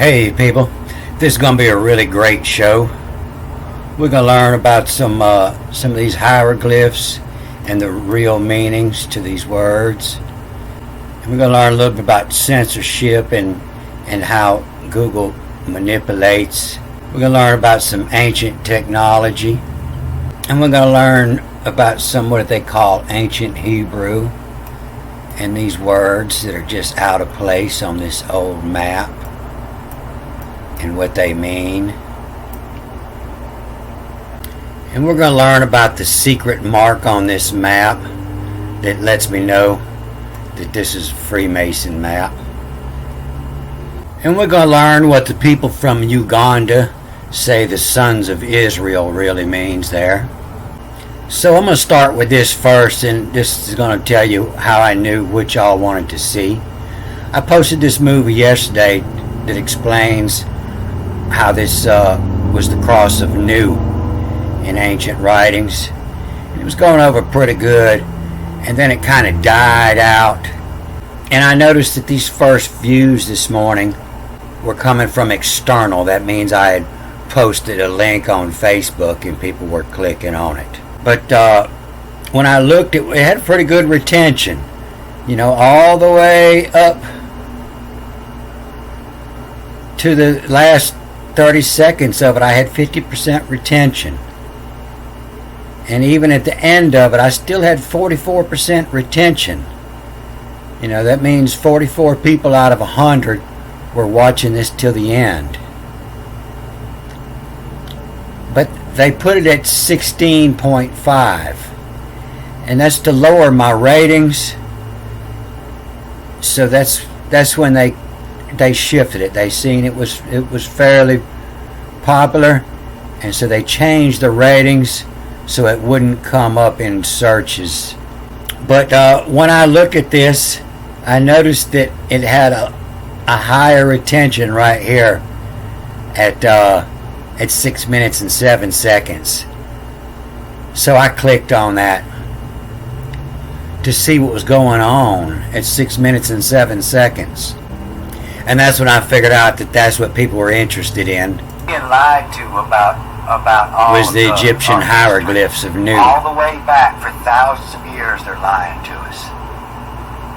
Hey people, this is going to be a really great show. We're going to learn about some of these hieroglyphs and the real meanings to these words. And we're going to learn a little bit about censorship and how Google manipulates. We're going to learn about some ancient technology. And we're going to learn about some what they call ancient Hebrew and these words that are just out of place on this old map and what they mean. And we're going to learn about the secret mark on this map that lets me know that this is a Freemason map. And we're going to learn what the people from Uganda say the sons of Israel really means there. So I'm going to start with this first, and this is going to tell you how I knew what y'all wanted to see. I posted this movie yesterday that explains how this was the cross of Nu in ancient writings. It was going over pretty good, and then it kind of died out. And I noticed that these first views this morning were coming from external. That means I had posted a link on Facebook and people were clicking on it. But when I looked, it had pretty good retention. You know, all the way up to the last 30 seconds of it, I had 50% retention. And even at the end of it, I still had 44% retention. You know, that means 44 people out of 100 were watching this till the end. But they put it at 16.5. And that's to lower my ratings. So that's when they shifted it. They seen it was fairly popular, and so they changed the ratings so it wouldn't come up in searches. But when I look at this, I noticed that it had a higher retention right here at 6 minutes and 7 seconds. So I clicked on that to see what was going on at 6 minutes and 7 seconds. And that's when I figured out that that's what people were interested in. Being lied to about all was the Egyptian hieroglyphs of Nu. All the way back for thousands of years they're lying to us.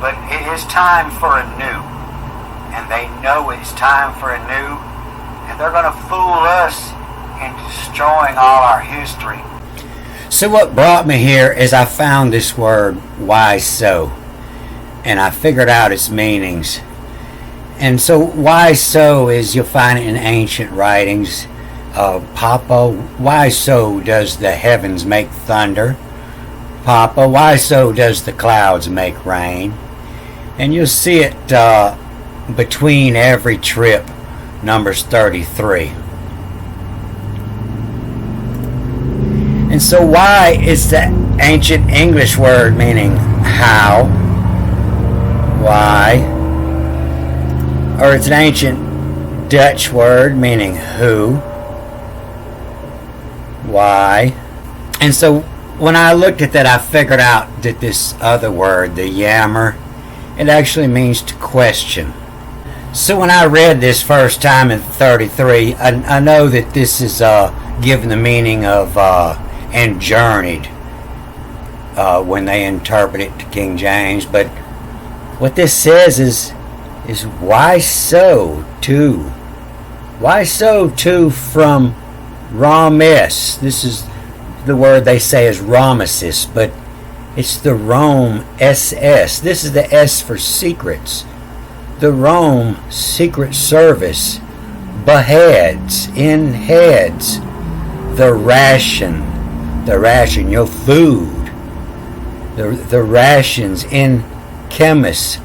But it is time for a new. And they know it's time for a new. And they're going to fool us into destroying all our history. So what brought me here is I found this word, why so? And I figured out its meanings. And so why so is you'll find it in ancient writings. Papa, why so does the heavens make thunder? Papa, why so does the clouds make rain? And you'll see it between every trip, Numbers 33. And so why is the ancient English word meaning how? Why? Or it's an ancient Dutch word meaning who? Why? And so when I looked at that, I figured out that this other word, the yammer, it actually means to question. So when I read this first time in 33, I know that this is given the meaning of and journeyed when they interpret it to King James. But what this says is why so to? Why so to from Rames? This is the word they say is Rameses, but it's the Rome SS. This is the S for secrets. The Rome Secret Service beheads, in heads, the ration, your food, the rations in chemists.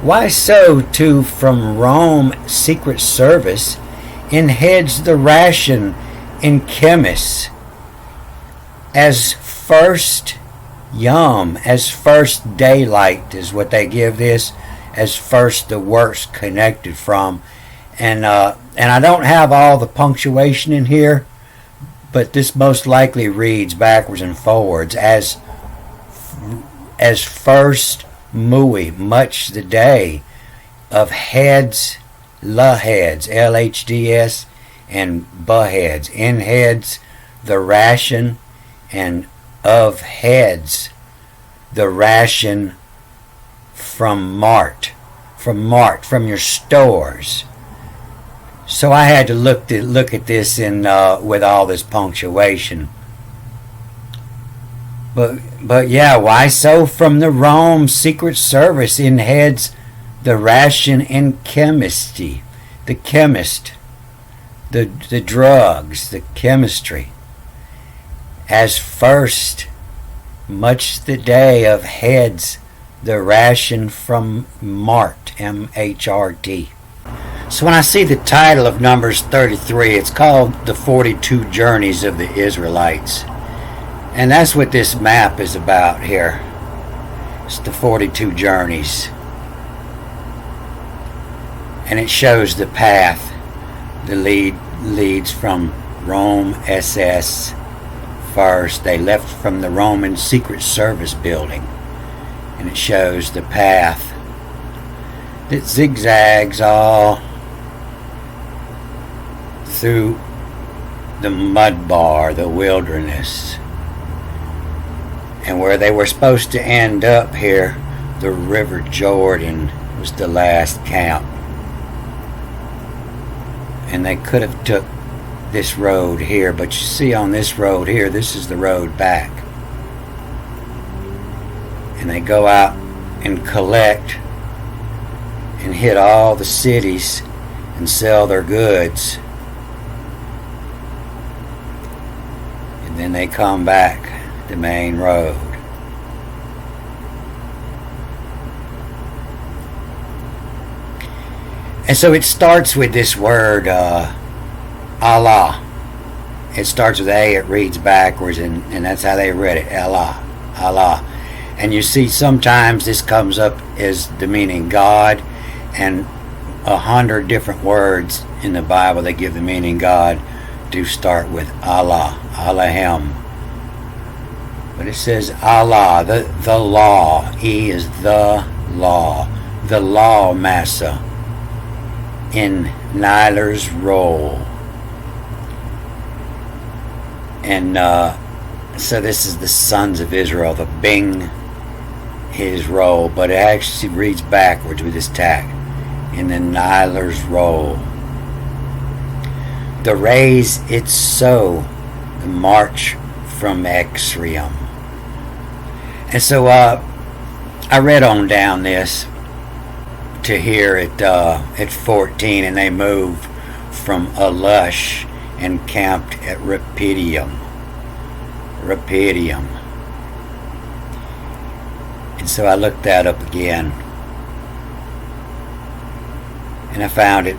Why so to from Rome Secret Service in heads the ration in chemists as first as first daylight is what they give this, as first the works connected from. And I don't have all the punctuation in here, but this most likely reads backwards and forwards as first much the day of heads Heads, LHDS, and Heads. In heads, the ration, and of heads, the ration from Mart, from your stores. So I had to look at this in with all this punctuation. But yeah, why so? From the Rome Secret Service, in heads, the ration and chemistry, the chemist, the drugs, the chemistry. As first, much the day of heads, the ration from Mart, M-H-R-T. So when I see the title of Numbers 33, it's called The 42 Journeys of the Israelites. And that's what this map is about here. It's the 42 journeys. And it shows the path. The leads from Rome SS first. They left from the Roman Secret Service building. And it shows the path that zigzags all through the mud bar, the wilderness. And where they were supposed to end up here, the River Jordan was the last camp. And they could have took this road here, but you see on this road here, this is the road back. And they go out and collect and hit all the cities and sell their goods. And then they come back the main road. And so it starts with this word Allah. It starts with A, it reads backwards, and that's how they read it, Allah, Allah. And you see sometimes this comes up as the meaning God, and 100 different words in the Bible that give the meaning God do start with Allah, Elohim. But it says Allah, the law. E is the law massa in Nyler's roll. And so this is the sons of Israel, the Bing, his roll, but it actually reads backwards with this tack in the Nyler's roll. The raise it's so, the march from Exrium. And so I read on down this to here at 14, and they moved from Alush and camped at Rapidium. And so I looked that up again, and I found it.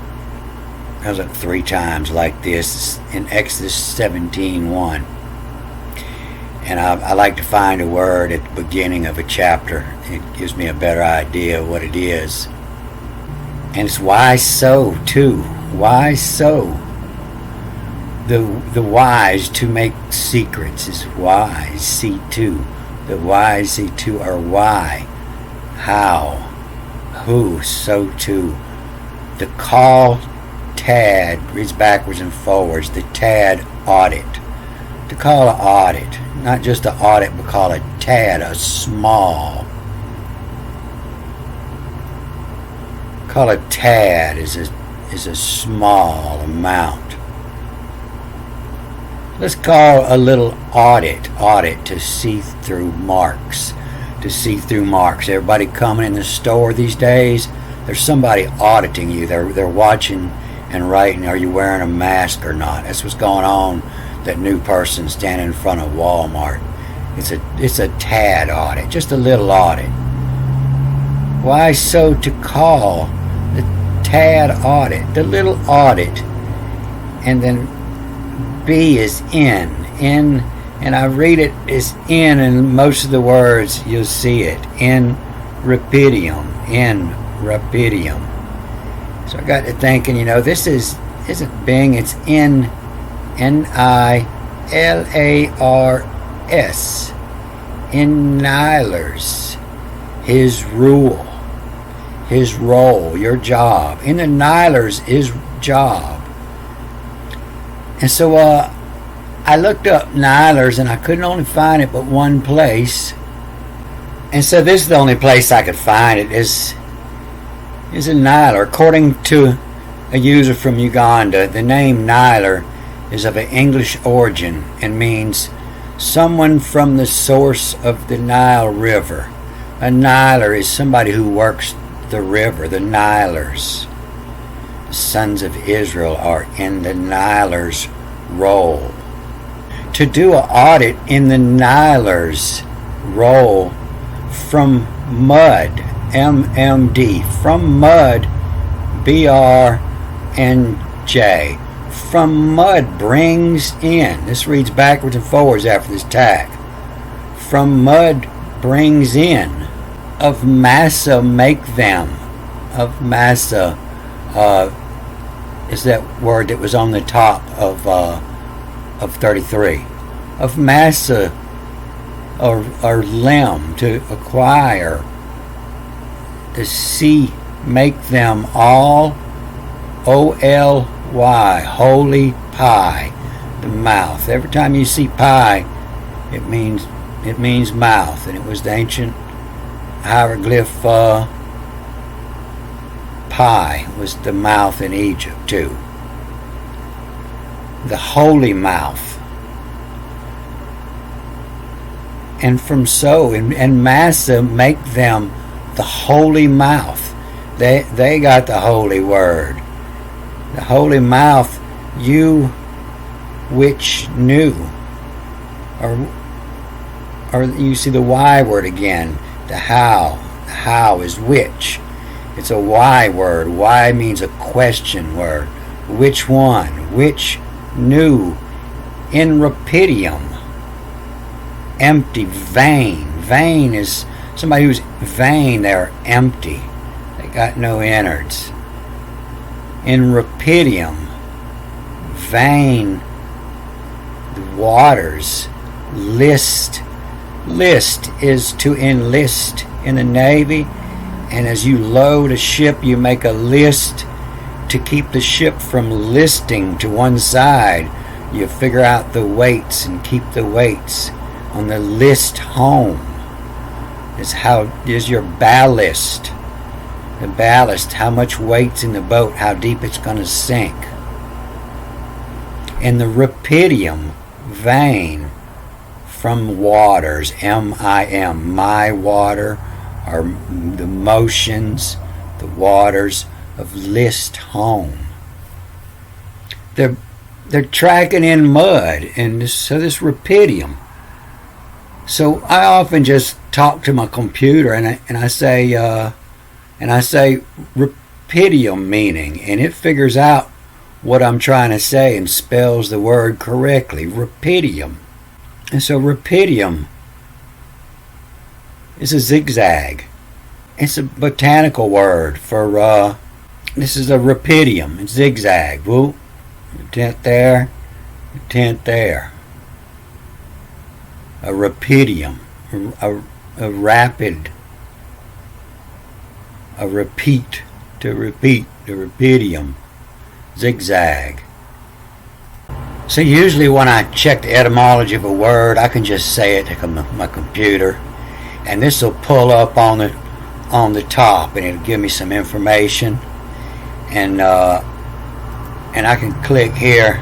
I was up 3 times like this in Exodus 17:1. And I like to find a word at the beginning of a chapter. It gives me a better idea of what it is. And it's why so too. Why so? The wise to make secrets is wise. C2. The wise C2 are why, how, who, so too. The call tad reads backwards and forwards. The tad audit. To call an audit, not just an audit, but call a tad, a small. Call a tad is a small amount. Let's call a little audit to see through marks. To see through marks. Everybody coming in the store these days, there's somebody auditing you. They're watching and writing, are you wearing a mask or not? That's what's going on. That new person standing in front of Walmart. It's a tad audit, just a little audit. Why so to call the tad audit, the little audit, and then B is in, and I read it as in, and most of the words you'll see it in Rapidium. So I got to thinking, this isn't Bing, it's in. Nilars, in Nilers, his rule, his role, your job. In the Nilers is job. And so I looked up Nilers and I couldn't only find it but one place. And so this is the only place I could find it is in Niler. According to a user from Uganda, the name Niler is of an English origin and means someone from the source of the Nile River. A Niler is somebody who works the river, the Nilers. The sons of Israel are in the Nilers' role. To do an audit in the Nilers' role from mud, MMD, from mud, BRNJ, from mud brings in, this reads backwards and forwards after this tag, from mud brings in, of massa make them, of massa is that word that was on the top of 33, of massa or limb, to acquire, the C make them all, OLY, holy pie, the mouth. Every time you see pie, it means mouth, and it was the ancient hieroglyph pie was the mouth in Egypt too. The holy mouth. And from so and Massa make them the holy mouth. They got the holy word. The holy mouth, you which knew. Or you see the Y word again. The how. The how is which. It's a Y word. Y means a question word. Which one? Which knew. In rapidium. Empty, vain. Vain is somebody who's vain. They're empty. They got no innards. In rapidium, vain, the waters. List. List is to enlist in the Navy, and as you load a ship, you make a list to keep the ship from listing to one side. You figure out the weights and keep the weights on the list home. Is your ballast. The ballast, how much weight's in the boat, how deep it's going to sink. In the rapidium, vein, from waters, M-I-M, my water, or the motions, the waters of list home. They're tracking in mud, and so this rapidium. So I often just talk to my computer and I say rapidium meaning, and it figures out what I'm trying to say and spells the word correctly. Rapidium. And so rapidium is a zigzag. It's a botanical word for this is a rapidium. It's zigzag. Whoop. A tent there. A tent there. A rapidium, a rapid, a repeat, to repeat, the rapidium, zigzag. So usually when I check the etymology of a word, I can just say it to my computer, and this will pull up on the top, and it'll give me some information, and I can click here,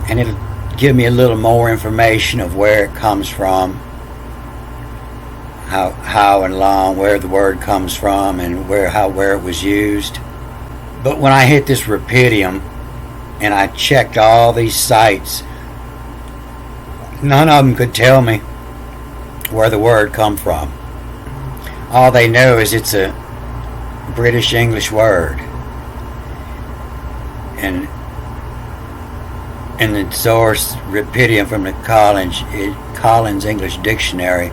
and it'll give me a little more information of where it comes from, how and long, where the word comes from, and where it was used. But when I hit this rapidium and I checked all these sites, none of them could tell me where the word come from. All they know is it's a British English word, and the source rapidium from the Collins English Dictionary,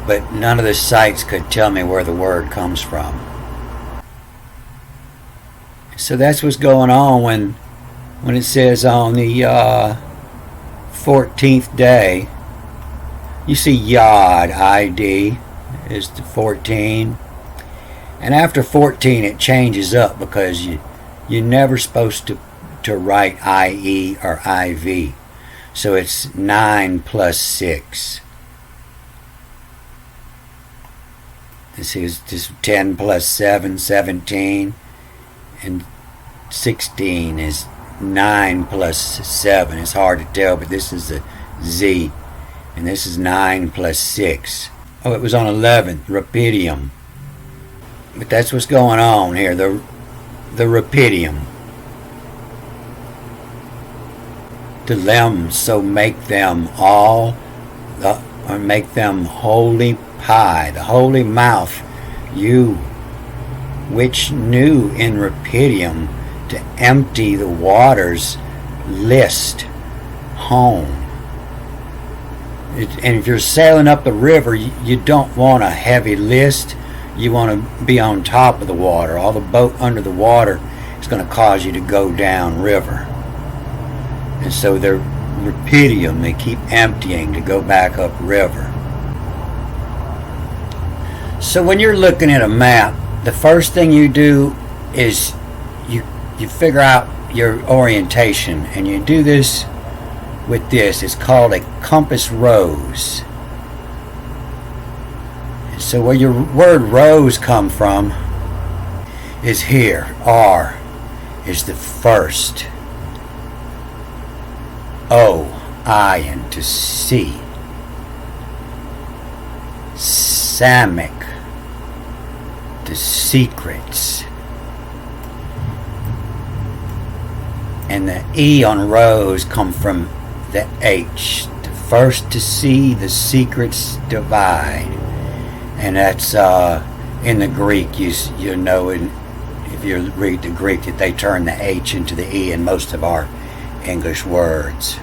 but none of the sites could tell me where the word comes from. So that's what's going on when it says on the 14th day, you see Yod, ID is the 14, And after 14 it changes up, because you're never supposed to write IE or IV. So it's 9 plus 6. This is just 10 plus 7, 17. And 16 is 9 plus 7. It's hard to tell, but this is a Z. And this is 9 plus 6. Oh, it was on 11th, Rapidium. But that's what's going on here, the Rapidium. To them, so make them all, or make them holy pie, the holy mouth, you which knew in Rapidium to empty the waters, list home. And if you're sailing up the river, you don't want a heavy list. You want to be on top of the water. All the boat under the water is going to cause you to go down river. And so they're Rapidium, they keep emptying to go back up river. So when you're looking at a map, the first thing you do is you figure out your orientation, and you do this with this. It's called a compass rose. So where your word rose come from is here. R is the first. O, I, and to see. Samic, the secrets. And the E on rose come from the H. The first to see, the secrets divide. And that's in the Greek, you know, if you read the Greek, that they turn the H into the E in most of our English words.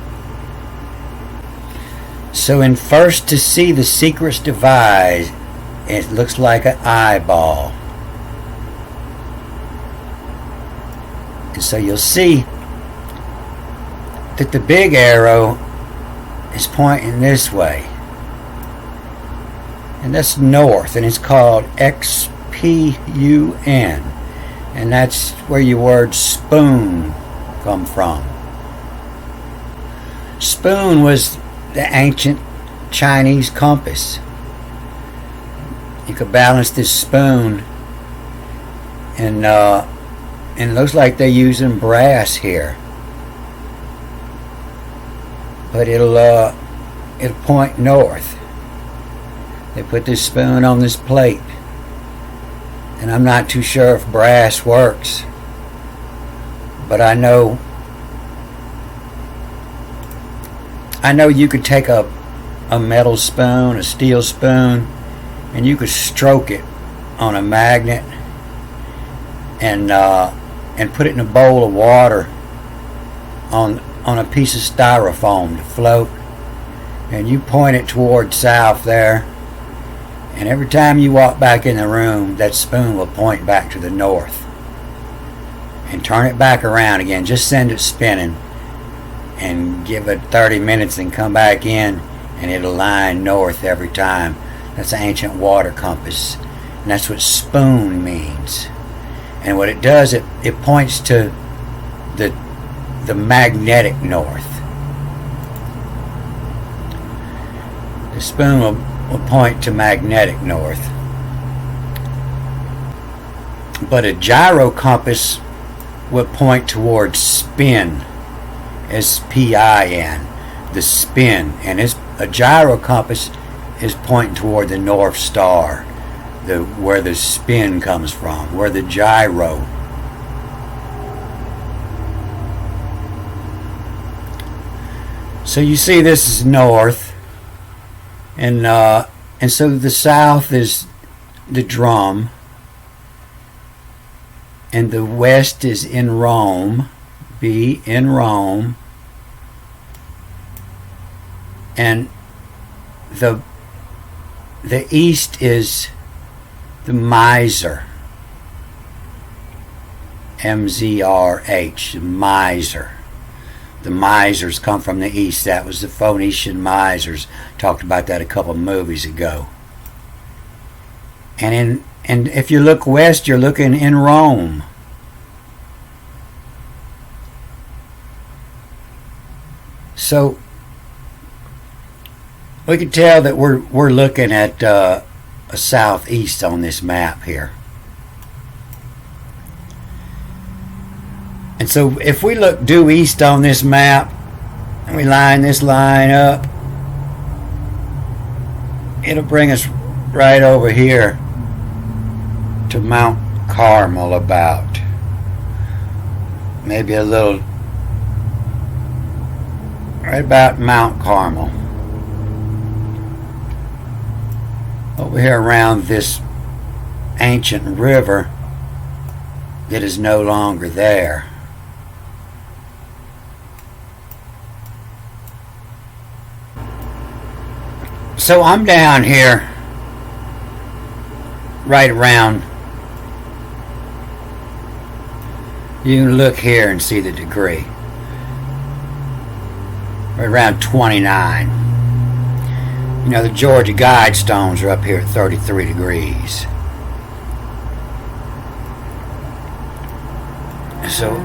So in first to see, the secrets divide, it looks like an eyeball. And so you'll see that the big arrow is pointing this way. And that's north, and it's called XPUN. And that's where your word spoon come from. Spoon was the ancient Chinese compass. You could balance this spoon, and it looks like they're using brass here. But it'll point north. They put this spoon on this plate, and I'm not too sure if brass works, but I know you could take a metal spoon, a steel spoon, and you could stroke it on a magnet and put it in a bowl of water on a piece of styrofoam to float, and you point it toward south there, and every time you walk back in the room, that spoon will point back to the north, and turn it back around again. Just send it spinning and give it 30 minutes and come back in, and it'll line north every time. That's an ancient water compass, and that's what spoon means. And what it does, it points to the magnetic north. The spoon will point to magnetic north. But a gyro compass will point towards spin, S-P-I-N, the spin. And a gyro compass is pointing toward the North Star, where the spin comes from, where the gyro. So you see, this is north, and so the south is the drum, and the west is in Rome, B in Rome, and the east is the miser, M-Z-R-H, miser. The misers come from the east. That was the Phoenician misers. Talked about that a couple of movies ago. And And if you look west, you're looking in Rome. So we can tell that we're looking at a southeast on this map here. And so if we look due east on this map and we line this line up, it'll bring us right over here to Mount Carmel, about maybe a little, right about Mount Carmel, over here around this ancient river that is no longer there. So I'm down here right around, you can look here and see the degree, right around 29. You know, the Georgia Guidestones are up here at 33 degrees. So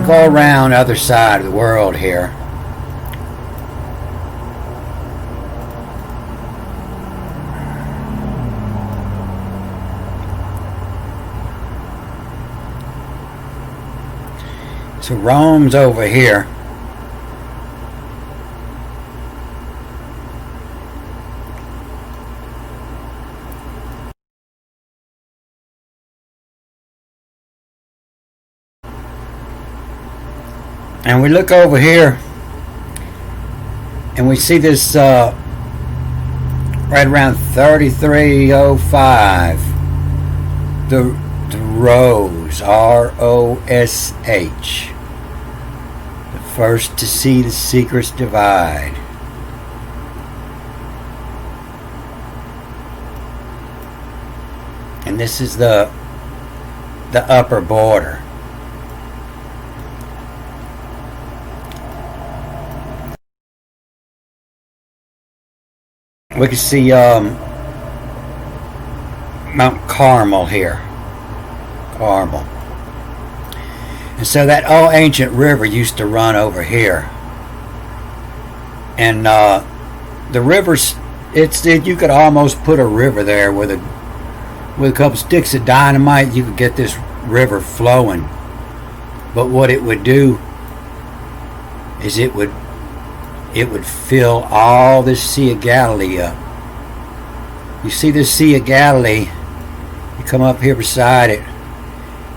go around the other side of the world here. So Rome's over here. And we look over here and we see this right around 3305. The Rose, R-O-S-H. The first to see the secrets divide. And this is the upper border. We can see Mount Carmel here. Carmel. And so that old ancient river used to run over here. And the river's, you could almost put a river there with a couple sticks of dynamite. You could get this river flowing. But what it would do is it would fill all this Sea of Galilee up. You see this Sea of Galilee, you come up here beside it,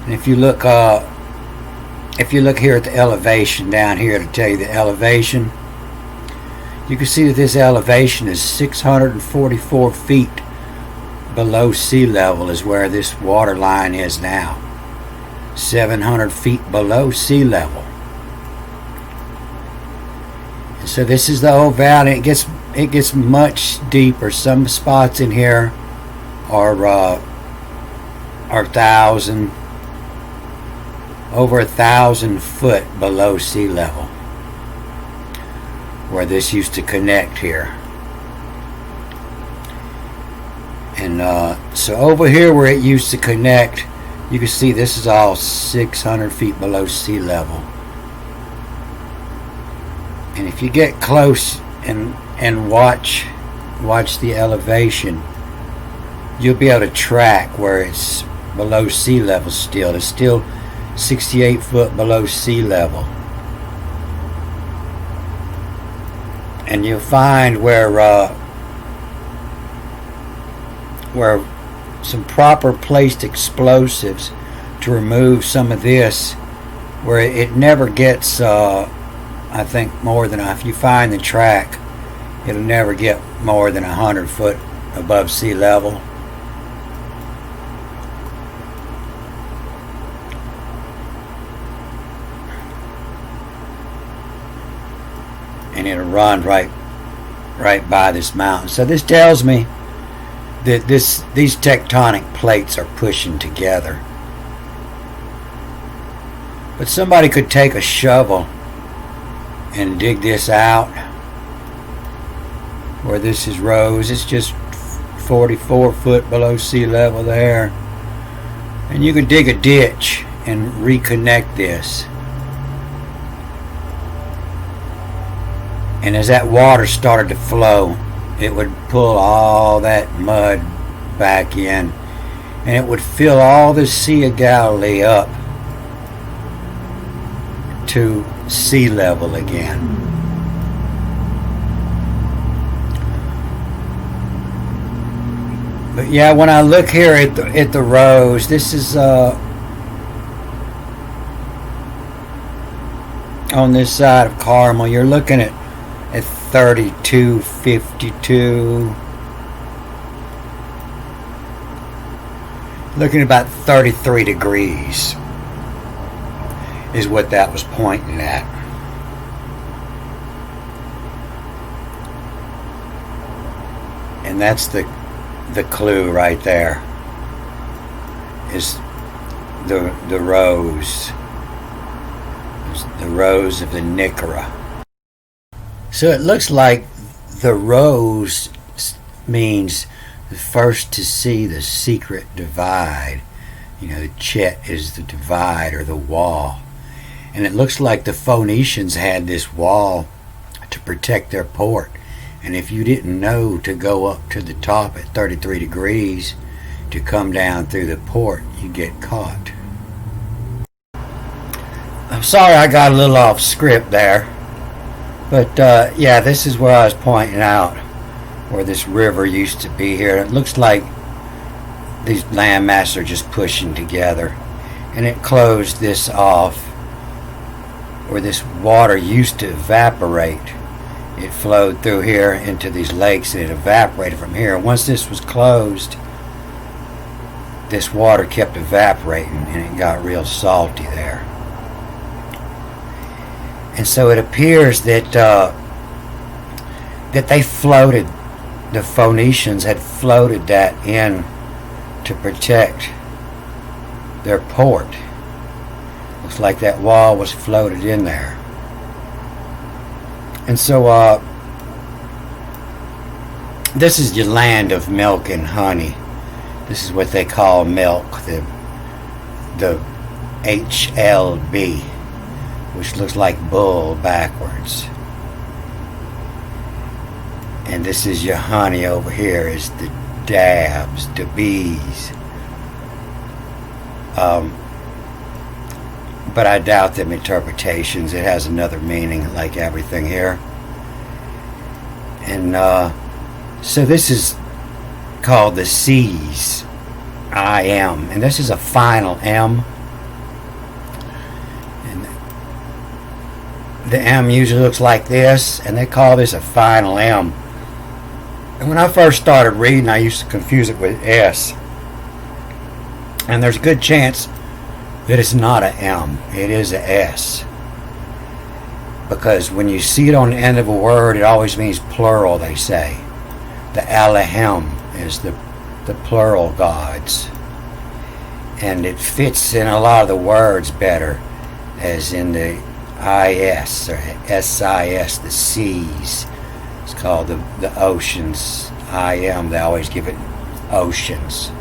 and if you look here at the elevation down here, to tell you the elevation, you can see that this elevation is 644 feet below sea level is where this water line is now. 700 feet below sea level. So this is the old valley. It gets much deeper. Some spots in here are 1,000, over 1,000 foot below sea level, where this used to connect here. And so over here where it used to connect, you can see this is all 600 feet below sea level. And if you get close and watch the elevation, you'll be able to track where it's below sea level still. It's still 68 foot below sea level. And you'll find where some proper placed explosives to remove some of this, where it never gets I think more than, if you find the track, it'll never get more than 100 foot above sea level. And it'll run right by this mountain. So this tells me that these tectonic plates are pushing together. But somebody could take a shovel and dig this out where this is Rose. It's just 44 foot below sea level there. And you can dig a ditch and reconnect this. And as that water started to flow, it would pull all that mud back in, and it would fill all the Sea of Galilee up to sea level again. But yeah, when I look here at the rows, this is on this side of Carmel. You're looking at 3252. Looking at about 33 degrees is what that was pointing at. And that's the clue right there, is the rose. The rose of the Nicara. So it looks like the rose means the first to see the secret divide. You know, the Chet is the divide or the wall. And it looks like the Phoenicians had this wall to protect their port. And if you didn't know to go up to the top at 33 degrees to come down through the port, you get caught. I'm sorry I got a little off script there. But yeah, this is where I was pointing out where this river used to be here. It looks like these landmasses are just pushing together. And it closed this off where this water used to evaporate. It flowed through here into these lakes and it evaporated from here. Once this was closed, this water kept evaporating and it got real salty there. And so it appears that that they floated, the Phoenicians had floated that in to protect their port. Looks like that wall was floated in there. And so this is the land of milk and honey. This is what they call milk, the HLB, which looks like bull backwards. And this is your honey over here, is the dabs, the bees. But I doubt them interpretations. It has another meaning, like everything here. And so this is called the C's, I am. And this is a final M. And the M usually looks like this, and they call this a final M. And when I first started reading, I used to confuse it with S. And there's a good chance that it's not a M, it is a S. Because when you see it on the end of a word, it always means plural, they say. The Elohim is the plural gods. And it fits in a lot of the words better, as in the IS or SIS, the seas. It's called the oceans. I am, they always give it oceans.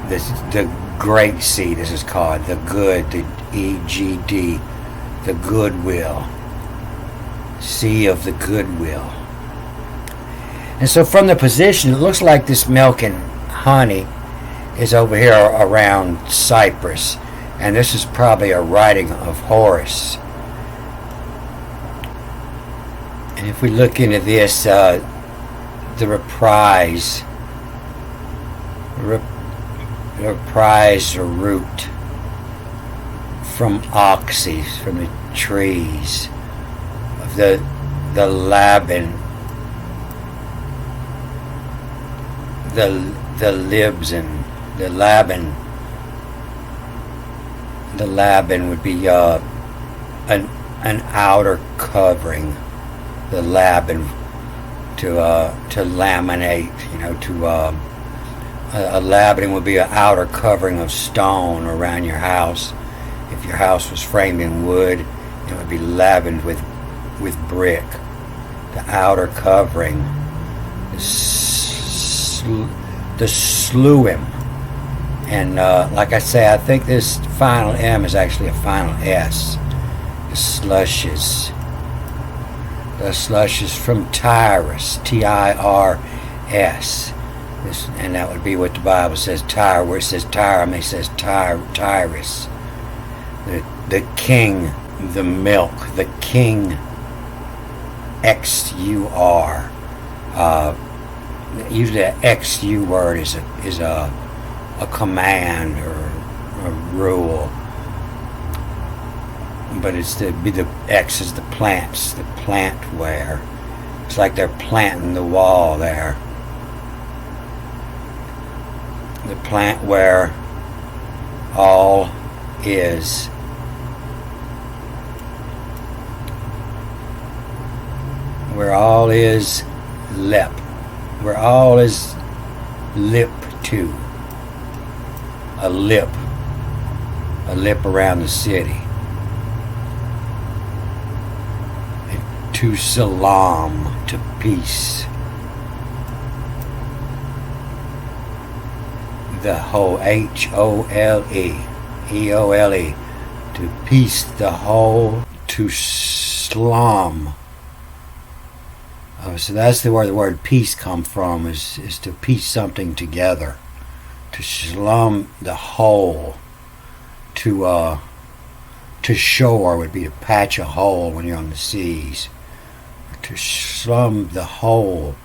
The Great Sea, this is called the good, the EGD, the goodwill, Sea of the goodwill. And so from the position, it looks like this milk and honey is over here around Cyprus, and this is probably a writing of Horace. And if we look into this, the reprise or root from oxys, from the trees of the Laban, the Libsyn, the Laban would be an outer covering, the Laban to laminate, a labeling would be an outer covering of stone around your house. If your house was framed in wood, it would be lavened with brick. The outer covering, the the slew him. And like I say, I think this final M is actually a final S. The slushes. The slushes from Tyrus, T-I-R-S. And that would be what the Bible says, Tyre, where it says Tyre, it says Tyrus. The king, the milk, the king, X-U-R. Usually an X-U word is a command or a rule. But the X is the plants, the plant where. It's like they're planting the wall there. The plant where all is. Where all is lip. Where all is lip to. A lip around the city. And to salam, to peace. The whole, H-O-L-E, E-O-L-E, to peace the whole, to salam. So that's where the word peace come from, is to piece something together. To slum the whole. To shore would be to patch a hole when you're on the seas. To slum the whole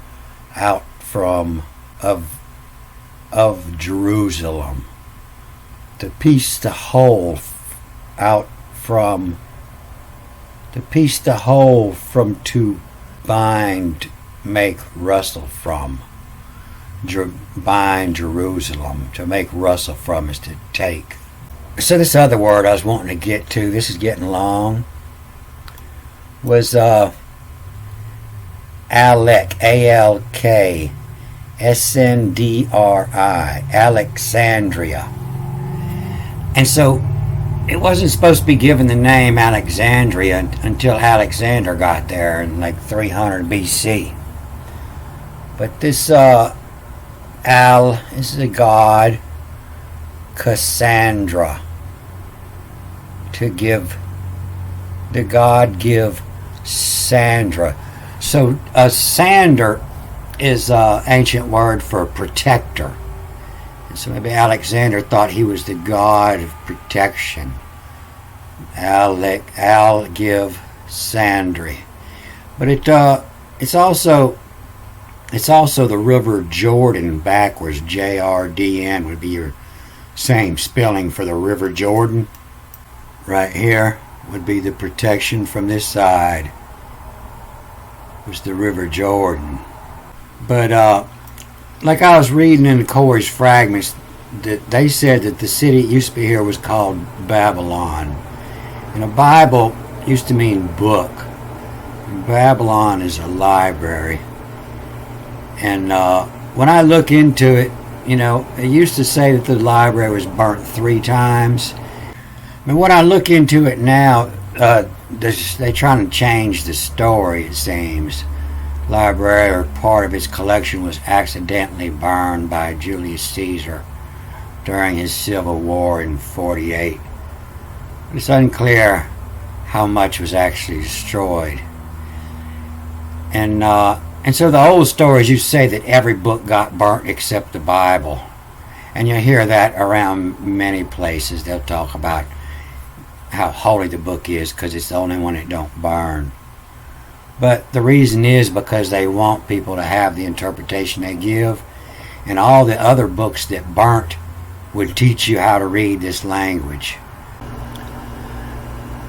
out from of Jerusalem. To piece the whole out from. To piece the whole from to bind, make, rustle from. Bind Jerusalem. To make, rustle from is to take. So this other word I was wanting to get to, this is getting long, was Alek, A-L-K, S-N-D-R-I, Alexandria. And so it wasn't supposed to be given the name Alexandria until Alexander got there in like 300 BC. But this this is a god, Cassandra, to give, the god give Sandra. So Sander is an ancient word for protector. And so maybe Alexander thought he was the god of protection. Al give Sandri. But it's also the river Jordan backwards. J-R-D-N would be your same spelling for the river Jordan. Right here would be the protection from this side. Was the river Jordan. But like I was reading in Corey's fragments, that they said that the city it used to be here was called Babylon. And a Bible used to mean book. And Babylon is a library. And when I look into it, it used to say that the library was burnt 3 times. But when I look into it now, they're trying to change the story, it seems. Library or part of its collection was accidentally burned by Julius Caesar during his civil war in 48. It's unclear how much was actually destroyed. And so the old stories used to say that every book got burnt except the Bible. And you'll hear that around many places. They'll talk about how holy the book is because it's the only one that don't burn. But the reason is because they want people to have the interpretation they give. And all the other books that burnt would teach you how to read this language.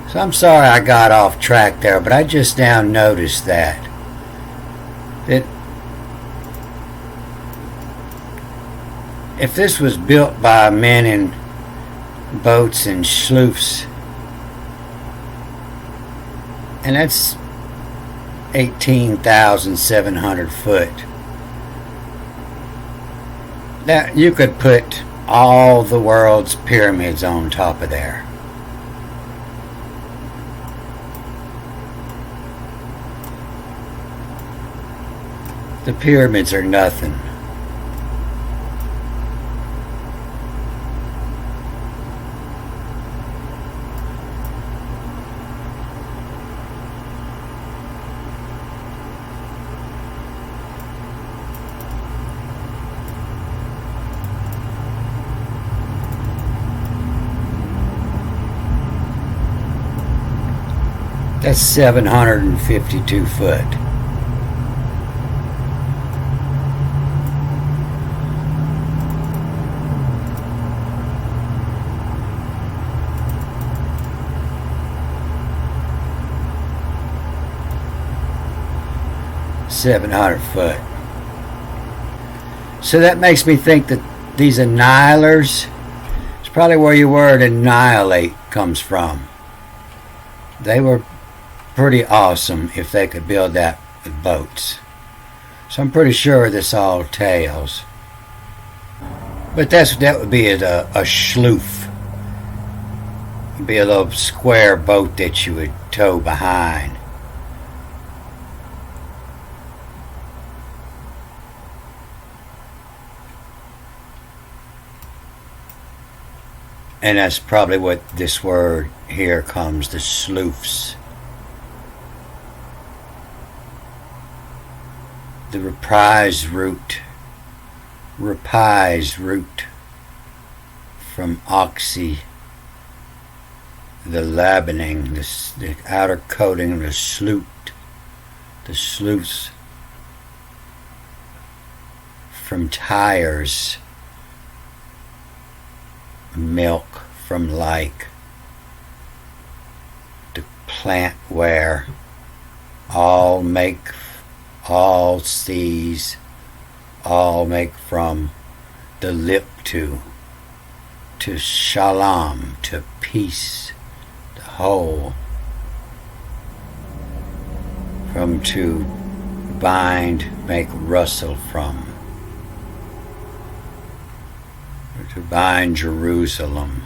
So I'm sorry I got off track there, but I just now noticed that if this was built by men in boats and sloops, and that's 18,700 foot, that you could put all the world's pyramids on top of there. The pyramids are nothing. That's 752 foot. $700. So that makes me think that these annihilers, it's probably where your word annihilate comes from. They were pretty awesome if they could build that with boats. So I'm pretty sure this all tails. But that would be a sloop. It'd be a little square boat that you would tow behind. And that's probably what this word here comes, the sloops. The reprise root from oxy, the labening, the outer coating of the sloops from tires, milk from like, the plant where all seas, all make from, the lip to shalom, to peace, the whole, from to bind, make rustle from, to bind Jerusalem.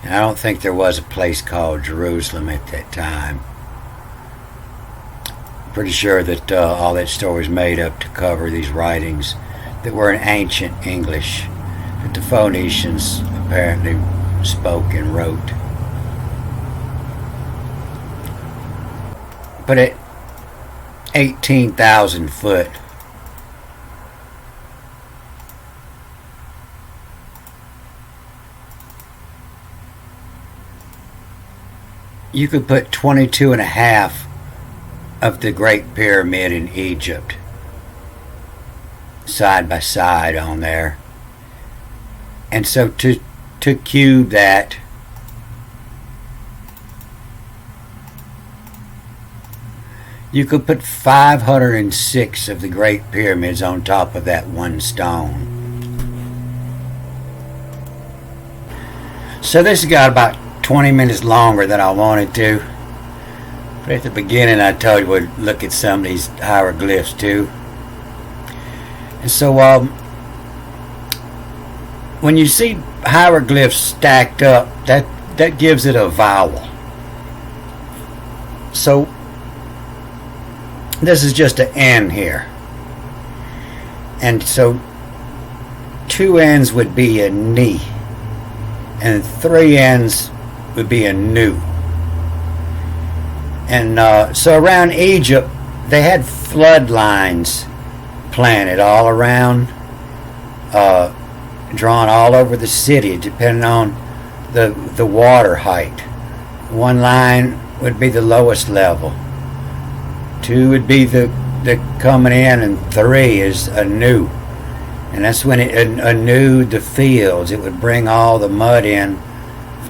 And I don't think there was a place called Jerusalem at that time. Pretty sure that all that story was made up to cover these writings that were in ancient English that the Phoenicians apparently spoke and wrote. But at 18,000 foot, you could put 22 and a half of the Great Pyramid in Egypt side by side on there. And so to cube that, you could put 506 of the Great Pyramids on top of that one stone. So this has got about 20 minutes longer than I wanted to. But at the beginning I told you we'd look at some of these hieroglyphs too. And so when you see hieroglyphs stacked up, that gives it a vowel. So this is just an N here. And so 2 N's would be a ni. And 3 N's would be a nu. And so around Egypt, they had flood lines planted all around, drawn all over the city, depending on the water height. 1 line would be the lowest level. 2 would be the coming in, and 3 is a nu. And that's when it anewed the fields. It would bring all the mud in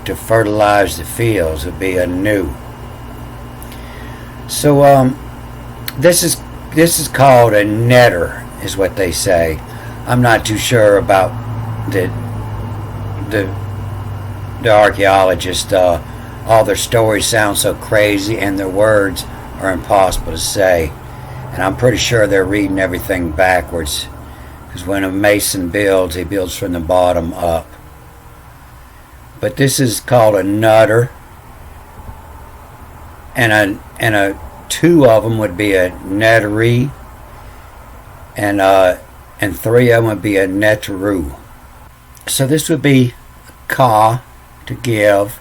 to fertilize the fields. It would be a nu. So this is called a netter, is what they say. I'm not too sure about the archaeologists. All their stories sound so crazy, and their words are impossible to say. And I'm pretty sure they're reading everything backwards, because when a mason builds, he builds from the bottom up. But this is called a nutter, and a 2 of them would be a netteri, and 3 of them would be a netteru. So this would be ka, to give,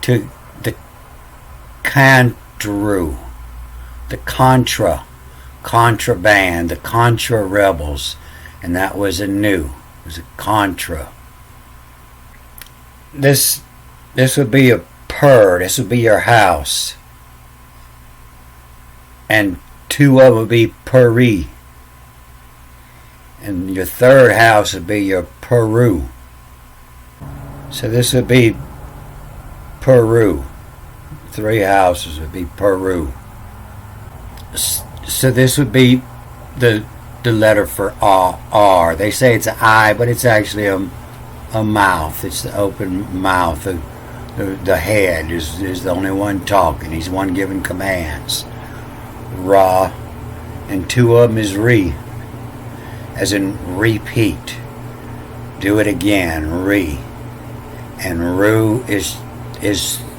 to the Contra, the contraband, the Contra Rebels, and that was a new. It was a Contra. This would be a per. This would be your house. And 2 of them would be peri. And your third house would be your Peru. So this would be Peru. 3 houses would be Peru. So this would be the letter for R. They say it's an I, but it's actually a mouth. It's the open mouth. The head is the only one talking. He's the one giving commands. Ra. And 2 of them is Re. As in repeat. Do it again. Re. And Ru is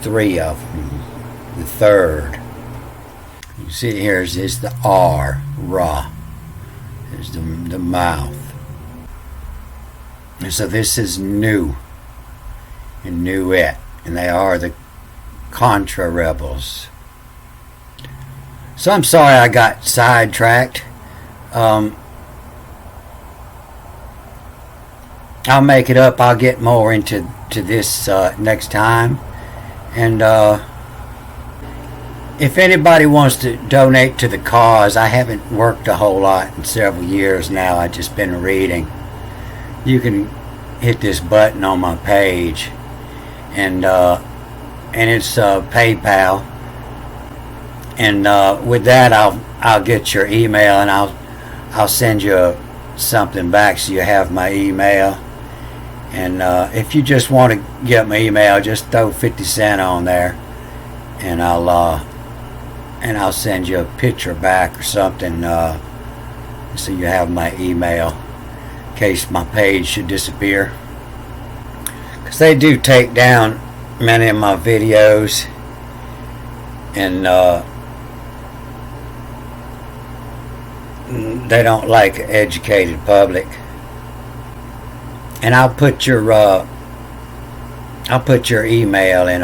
3 of them. The third. You see here is the R. Ra. Is the mouth. And so this is new. And New It. And they are the Contra Rebels. So I'm sorry I got sidetracked. I'll make it up. I'll get more into this next time. And if anybody wants to donate to the cause, I haven't worked a whole lot in several years now. I've just been reading. You can hit this button on my page, and it's PayPal. And with that, I'll get your email, and I'll send you something back so you have my email. And if you just want to get my email, just throw 50 cents on there, and I'll send you a picture back or something, so you have my email in case my page should disappear. Because they do take down many of my videos, and they don't like an educated public. And I'll put your email in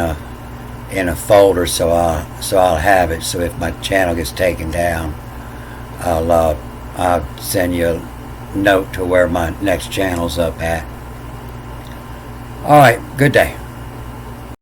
a folder, so I'll have it. So if my channel gets taken down, I'll send you a note to where my next channel's up at. All right, good day.